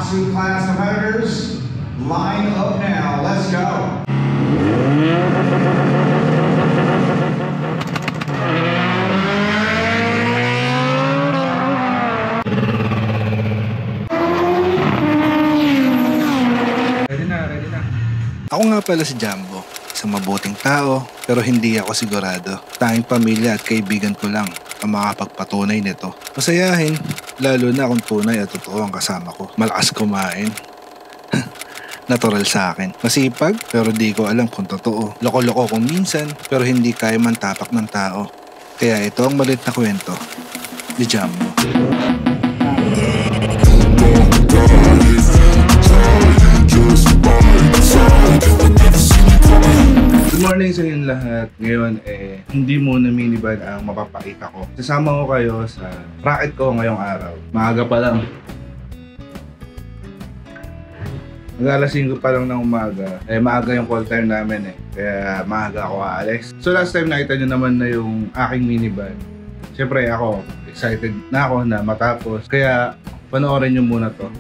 Boxing class competitors, line up now. Let's go. Ready na. Ako nga pala si Jumbo, isang mabuting tao pero hindi ako sigurado. Tanging pamilya at kaibigan ko lang ang makapagpatunay nito. Masayahin, lalo na kung tunay at totoo ang kasama ko. Malakas kumain. Natural sa akin. Masipag pero di ko alam kung totoo. Loko-loko kung minsan pero hindi kaya mantapak ng tao. Kaya ito ang malit na kwento ni Jumbo. Good morning sa inyong lahat. Ngayon hindi muna minivan ang mapapakita ko. Sasama ko kayo sa racket ko ngayong araw. Maaga pa lang. Mag-alas 5 pa lang ng umaga. Maaga yung call time namin Kaya maaga ako aalis. So last time nakita nyo naman na yung aking minivan. Siyempre ako, excited na ako na matapos. Kaya panoorin nyo muna to.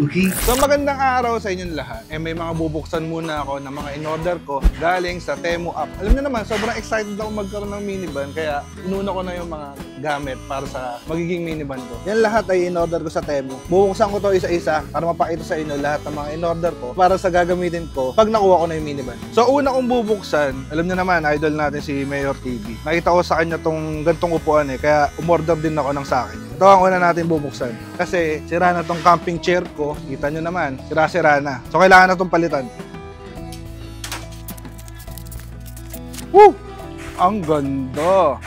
Okay. So magandang araw sa inyong lahat. May mga bubuksan muna ako ng mga in-order ko galing sa Temu app. Alam niyo naman, sobrang excited ako magkaroon ng minivan kaya inuna ko na yung mga gamit para sa magiging minivan ko. Yan lahat ay in-order ko sa Temu. Bubuksan ko to isa-isa para mapakita sa inyo lahat ng mga in-order ko para sa gagamitin ko pag nakuha ko na yung minivan. So una kong bubuksan, alam niyo naman, idol natin si Mayor TV. Nakita ko sa kanya tong gantong upuan kaya umorder din ako ng sa akin. Ito ang una natin bubuksan. Kasi sira na tong camping chair ko. Kita nyo naman, sira-sira na. So kailangan na itong palitan. Woo! Ang ganda!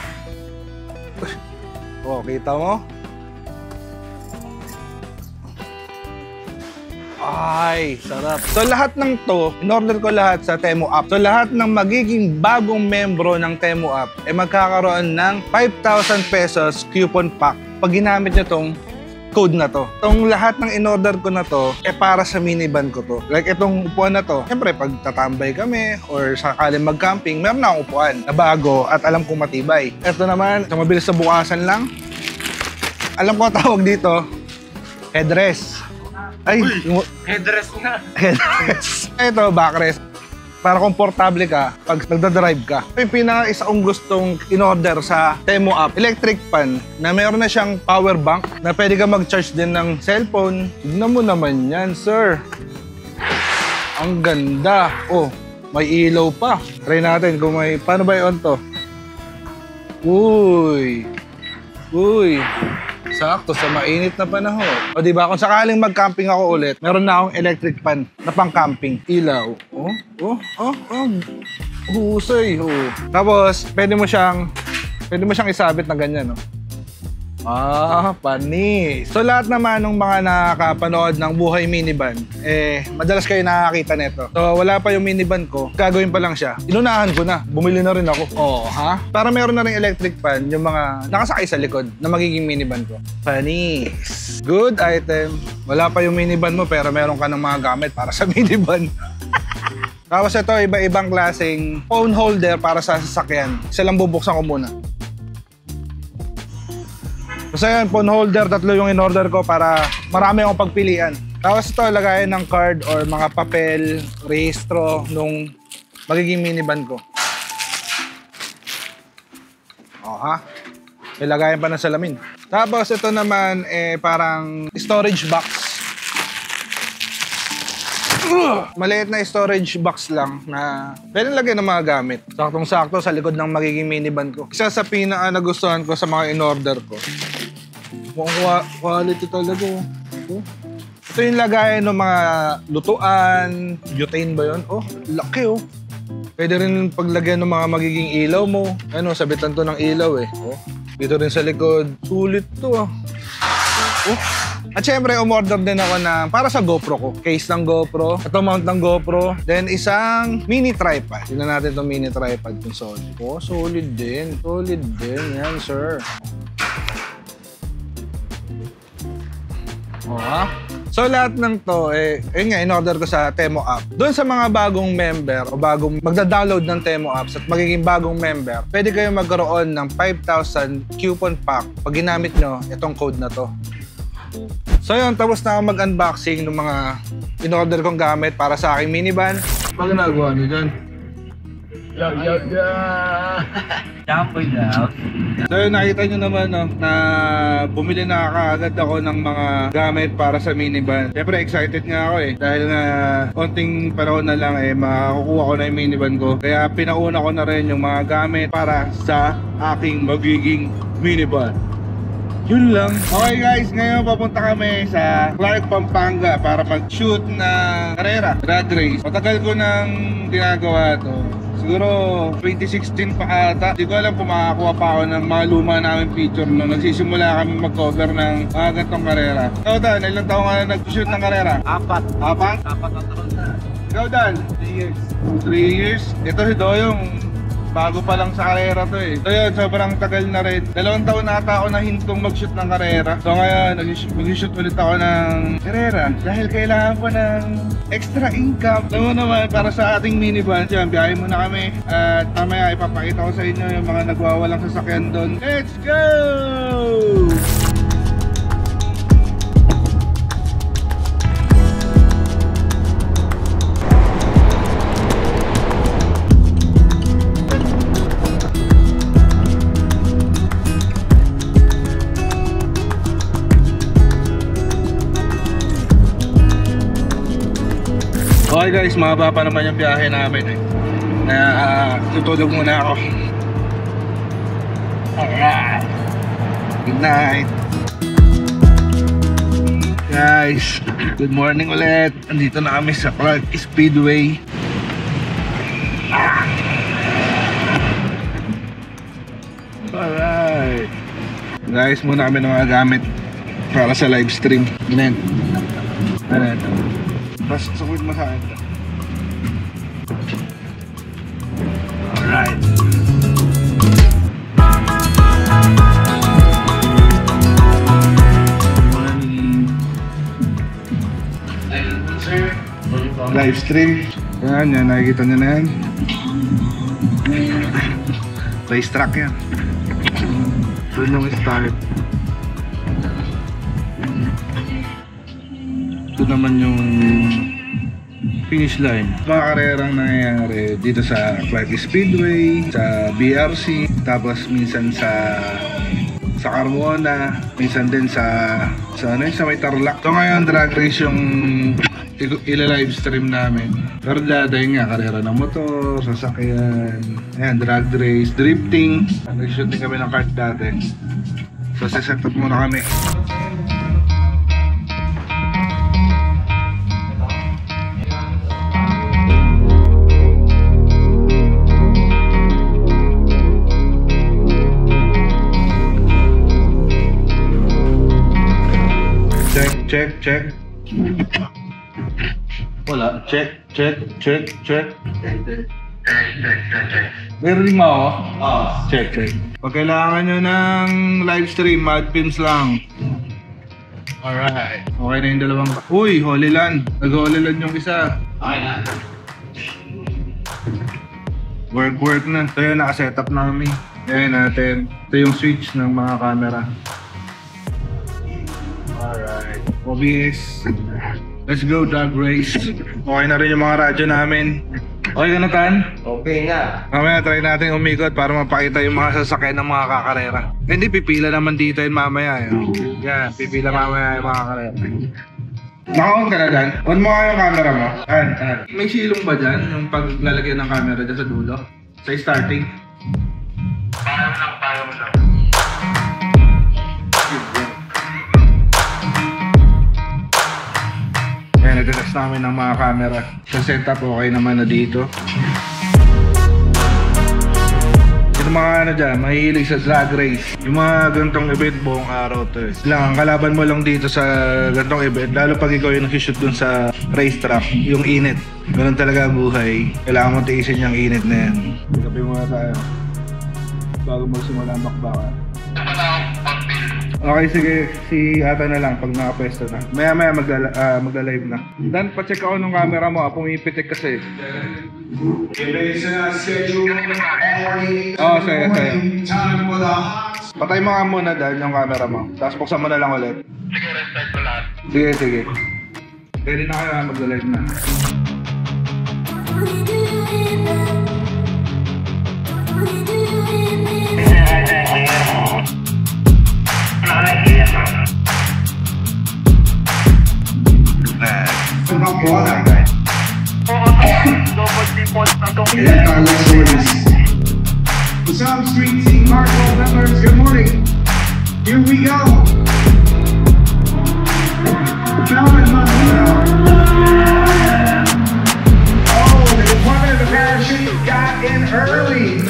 Oh, kita mo? Ay, sarap. So lahat ng to, in-order ko lahat sa Temu app. So lahat ng magiging bagong membro ng Temu app magkakaroon ng 5,000 pesos coupon pack pag ginamit nyo tong code na to. Itong lahat ng in-order ko na to, para sa minivan ko to. Like itong upuan na to, siyempre pag tatambay kami or sakaling mag-camping, meron na akong upuan na bago at alam kong matibay. Ito naman, sa mabilis na bukasan lang. Alam ko ang tawag dito, headrest. Ay, Headrest na. headrest. Ito, backrest. Para komportable ka pag nagdadrive ka. Yung pinaka-isa kong gustong in-order sa Temu app, electric fan na mayroon na siyang power bank na pwede ka mag-charge din ng cellphone. Tignan mo naman yan, sir. Ang ganda. Oh, may ilaw pa. Try natin kung may... Paano ba i-on to? Uy. Sakto sa mainit na panahon. O diba, kung sakaling mag-camping ako ulit, meron na akong electric fan na pang-camping. Ilaw. Husay. Tapos, pwede mo siyang isabit na ganyan, no? Panis. So lahat naman ng mga nakakapanood ng Buhay Minivan, madalas kayo nakakita nito. So wala pa yung minivan ko, gagawin pa lang siya. Inunahan ko na, bumili na rin ako. Para meron na rin electric fan yung mga nakasakay sa likod na magiging minivan ko. Panis. Good item. Wala pa yung minivan mo pero meron ka ng mga gamit para sa minivan. Tapos ito, iba-ibang klaseng phone holder para sa sasakyan. Isa lang bubuksan ko muna. So yan, phone holder, 3 yung in-order ko para marami akong pagpilian. Tapos ito, lagayan ng card or mga papel, rehistro nung magiging minivan ko. May lagayan pa ng salamin. Tapos ito naman, parang storage box. Maliit na storage box lang na pwede lagyan ng mga gamit. Saktong-sakto sa likod ng magiging minivan ko. Isa sa pinaka-nagustuhan ko sa mga in-order ko. Mukhang quality talaga. Ito yung lagayan ng mga lutuan. Butane ba yun? Laki Pwede rin paglagyan ng mga magiging ilaw mo. Sabitan to ng ilaw Dito rin sa likod. Sulit to At syempre, umorder din ako ng para sa GoPro ko. Case ng GoPro. Ito mount ng GoPro. Then isang mini tripod. Tingnan natin itong mini tripod kung solid. Solid din. Solid din. Yan, sir. So lahat ng to, yun nga, in-order ko sa Temu app. Doon sa mga bagong member o bagong magda-download ng Temu apps at magiging bagong member, pwede kayo magkaroon ng 5,000 coupon pack pag ginamit nyo itong code na to. So yun, tapos na ako mag-unboxing ng mga in-order kong gamit para sa aking minivan. Ano ginagawa niyo dyan? Jamboy daw. So yun, nakita nyo naman no, na bumili na kaagad ako ng mga gamit para sa minivan. Siyempre excited nga ako dahil nga konting panahon na lang makakukuha ko na yung minivan ko. Kaya pinauna ko na rin yung mga gamit para sa aking magiging minivan. Yun lang. Okay guys, ngayon papunta kami sa Clark, Pampanga para mag-shoot na karera, drag race. Matagal ko nang ginagawa to. Siguro 2016 pa ata. Hindi ko alam kung makakuha pa ako ng mga luma namin picture nung nagsisimula kami mag-cover ng mga gantong karera. Ikaw Dan, ilang taong ka na nag-shoot ng karera? 4. 4? 4 ang taon na. Ikaw Dan? 3 years. 3 years? Ito si Doyong. Bago pa lang sa karera to So yun, sobrang tagal na rin. 2 taon na ata ako na hintong mag-shoot ng karera. So ngayon, mag-shoot ulit ako ng karera dahil kailangan ko ng extra income. Alam mo naman, para sa ating minivan. Yan, biyahe muna kami. At mamaya ipapakita ko sa inyo yung mga nagwawalang sasakyan doon. Let's go! Okay guys, mahaba pa naman yung biyahe namin Kaya tutulog muna ako. Alright, good night guys, good morning ulit. Andito na kami sa Clark Speedway. Alright guys, muna kami ng mga gamit para sa live stream. Ganun. Tapos sukod mo sa akin. Alright. Morning. Live stream. Yan, nakikita nyo na yan. Race track yan. Doon yung start. Ito naman yung finish line. Mga karerang nangyayari dito sa Clark Speedway, sa BRC, tapos minsan sa Carmona, minsan din sa may Tarlac. So ngayon drag race yung ila-live stream namin. Pero dati nga, karera ng motor, sasakyan, ayan, drag race, drifting. Nag-shoot din kami ng kart dati. So set up muna kami. Check. Wala. Check. Meron mo ako? Oo. Check. Pag kailangan nyo ng live stream, Mad Films lang. Alright. Okay na yung dalawang. Uy, Holy Land. Nag-Holy Land yung isa. Okay na. Work na. Ito yung nakasetup namin. Ayan natin. Ito yung switch ng mga camera. Alright. OBS. Let's go, drag race. Okay na rin yung mga radyo namin. Okay ka na, Tan? Okay nga. Mamaya try natin umikot para mapakita yung mga sasakyan ng mga kakarera. Hindi, pipila naman dito yun mamaya. Yan, pipila mamaya yung mga kakarera. Naka-on ka na, Dan? On mo nga yung camera mo. Yan. May silong ba dyan? Yung paglalagyan ng camera dyan sa dulo? Sa starting? Paano mo lang. Ayan, nag-test namin ng mga camera. Sa setup, okay naman na dito. Yung mga ano dyan, mahilig sa drag race. Yung mga gantong event buong araw to lang, ang kalaban mo lang dito sa gantong event, lalo pag ikaw yung nag-shoot dun sa racetrack, yung init. Ganun talaga ang buhay. Kailangan mo tiisin yung init na yan. Kapi muna tayo. Bago magsimula ang bakbakan. Okay, sige. Si Ata na lang pag nakapwesto na. Maya-maya magla-live na. Dan, pacheck ako ng camera mo. Pumipitik kasi. Oo, saya. Patay mo nga muna, Dan, yung camera mo. Tapos buksan mo na lang ulit. Sige, restart ko lahat. Sige. Ready na kayo magla-live na. What's up, Street Team Hardcore members? Good morning. Here we go. Calvin Montana. Oh, the deployment of the parachute got in early.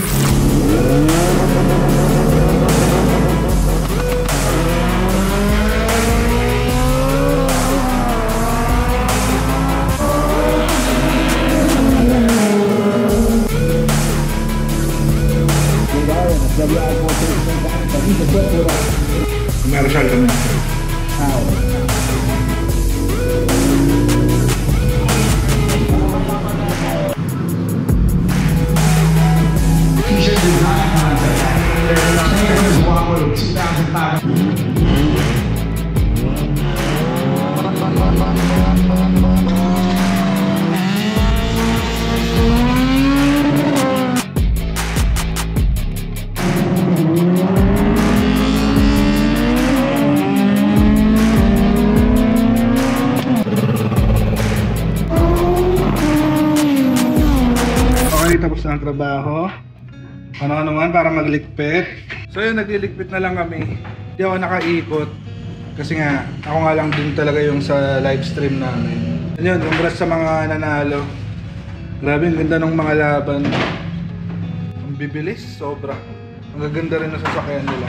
Marshal kami. T-shirt design contest. There's walk with 2,500. Tapos na ang trabaho. Ano man para maglikpit. So yun, naglilikpit na lang kami. Hindi ako nakaikot. Kasi nga, ako nga lang din talaga yung sa live stream namin. Yun, congrats sa mga nanalo. Grabe, ang ganda ng mga laban. Ang bibilis, sobra. Ang gaganda rin na sasakyan nila.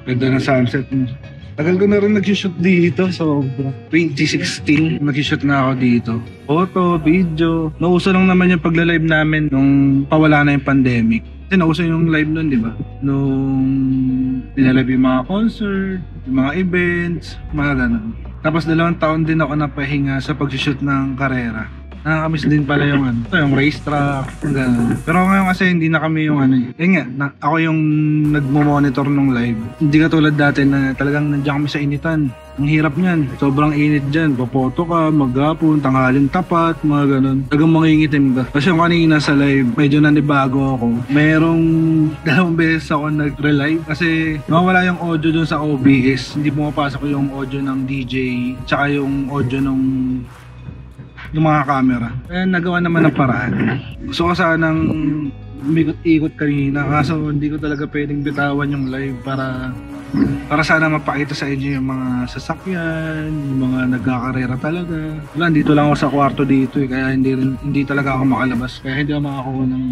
Ganda ng sunset mo. Tagal ko na rin nag-shoot dito, sobra. 2016, nag-shoot na ako dito. Photo, video. Nauso lang naman yung pagla-live namin nung pawala na yung pandemic. Kasi nauso yung live nun, di ba? Nung pinalive yung mga concert, yung mga events, mga ganun. Tapos 2 taon din ako napahinga sa pag-shoot ng karera. Nakakamiss din pala yung yung racetrack, gano'n. Pero ngayon kasi hindi na kami yung ako yung nagmo-monitor nung live. Hindi ka tulad dati na talagang nandiyan kami sa initan. Ang hirap niyan, sobrang init dyan. Papoto ka, maghapon, tanghalin tapat, mga gano'n. Talagang mangingitim ka. Kasi yung kanina sa live, medyo nanibago ako. Merong 2 beses ako nag-relive kasi nawawala yung audio dun sa OBS. Hindi pumapasok yung audio ng DJ, tsaka yung audio ng mga camera. Kaya nagawa naman ng paraan. Gusto ko sanang umikot-ikot kanina, kaso hindi ko talaga pwedeng bitawan yung live para sana mapakita sa inyo yung mga sasakyan, yung mga nagkakarera talaga. Wala, dito lang ako sa kwarto dito kaya hindi talaga ako makalabas. Kaya hindi ako makakuha ng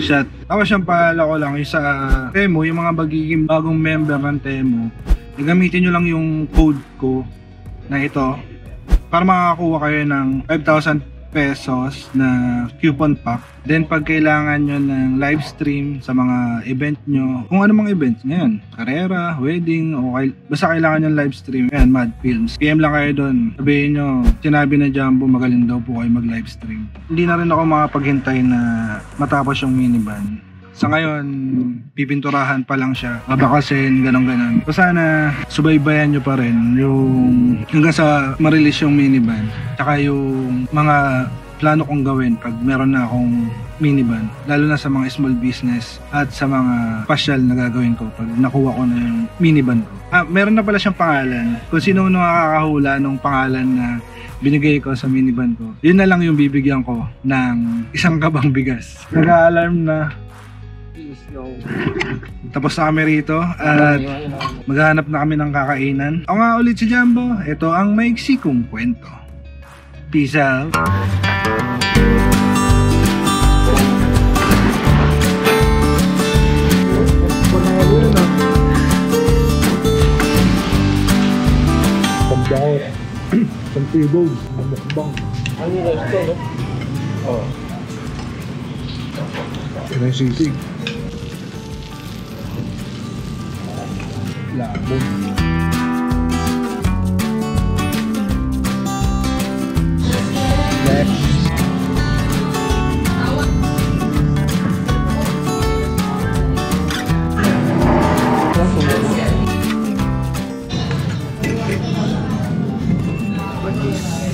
shot. Tapos yung paalala ko lang yung sa Temu, yung mga magiging bagong member ng Temu, gamitin nyo lang yung code ko na ito para makakakuha kayo ng 5,000 pesos na coupon pack. Then pag kailangan nyo ng live stream sa mga event nyo, kung ano mga event ngayon, karera, wedding, o basta kailangan nyo live stream, ayan, Mad Films. PM lang kayo doon. Sabihin nyo, sinabi na Jumbo, magaling daw po kayo mag live stream. Hindi na rin ako makapaghintay na matapos yung minivan. Sa ngayon, pipinturahan pa lang siya, babakasin, ganon-ganon. So sana subaybayan nyo pa rin yung hanggang sa ma-release yung minivan. Tsaka yung mga plano kong gawin pag meron na akong minivan. Lalo na sa mga small business at sa mga pasyal na gagawin ko pag nakuha ko na yung minivan ko. Meron na pala siyang pangalan. Kung sino nakakahula nung pangalan na binigay ko sa minivan ko, yun na lang yung bibigyan ko ng 1 kabang bigas. Nag-a-alarm na. Tapos na kami rito at maghahanap na kami ng kakainan. Ako nga ulit si Jumbo. Ito ang maiksi kong kwento. Peace out. Pagdahit. Pagtibog. Mukbang. Ano yung resto, no? Oo. Ito yung sisig. Labog. Next. Jason.